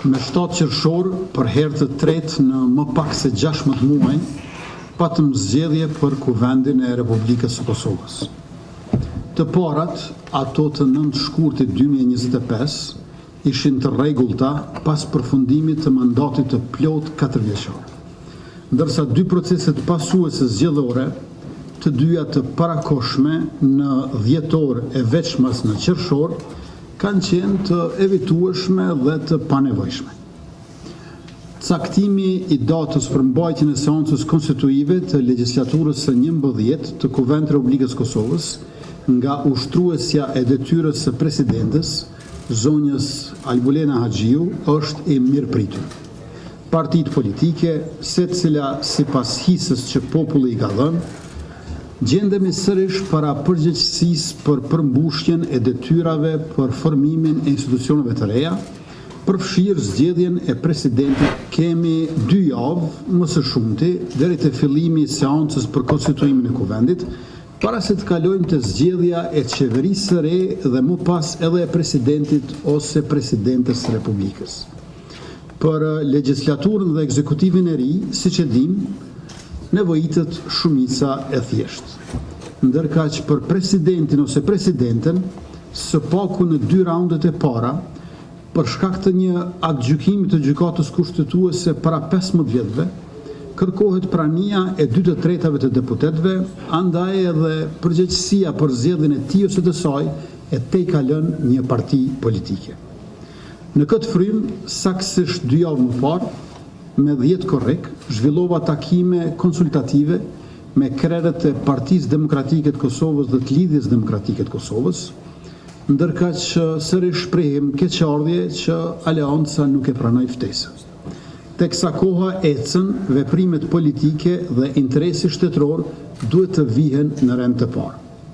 Me 7 qershor, për herë të tretë në më pak se 16 muaj, patëm zgjedhje për Kuvendin e Republikës së Kosovës. Të parat, ato të 9 shkurtit 2025, ishin të rregullta pas përfundimit të mandatit të plot 4 vjeçor. Ndërsa 2 proceset pasuese zgjedhore, të dyja të parakoshme në dhjetor e veçmas në qershor, kanë qenë të evitueshme dhe të panevojshme. Caktimi i datës për mbajtjen e seancës konstituive të legjislaturës së 11 të Kuvendit të Republikës Kosovës nga ushtruesja e detyrës së presidentes, zonjës Albulena Haxhiu, është e mirëpritur. Partitë politike, secila sipas hisës që populli i ka dhënë, gjendemi sërish para përgjegjësisë për përmbushjen e detyrave për formimin e institucioneve të reja, përfshirë zgjedhjen e presidentit. Kemi 2 javë, më së shumti, deri te fillimi i seancës për konstituimin e Kuvendit, para se të kalojmë te zgjedhja e qeverisë së re dhe më pas edhe e presidentit ose presidentes së Republikës. Për legjislaturën dhe ekzekutivin e ri, siç e dimë, nevojitet shumica e thjeshtë. Ndërkaq për presidentin ose presidenten, së paku në 2 raundet e para, për shkak të një aktgjykimi të gjykatës kushtetuese para 15 vjetëve, kërkohet prania e 2/3 të deputetëve, andaj edhe përgjegjësia për zgjedhjen e tij ose të saj e tej ka lënë një parti politike. Në këtë frym, saktësisht 2 javë më parë, me 10 korrek, zhvillova takime konsultative me krerët e Partisë Demokratike të Kosovës dhe të Lidhjes Demokratike të Kosovës, ndërkaq sërish shprehim keqardhje që aleanca nuk e pranoi ftesën. Teksa koha ecën, veprimet politike dhe interesi shtetëror duhet të vihen në rend të parë.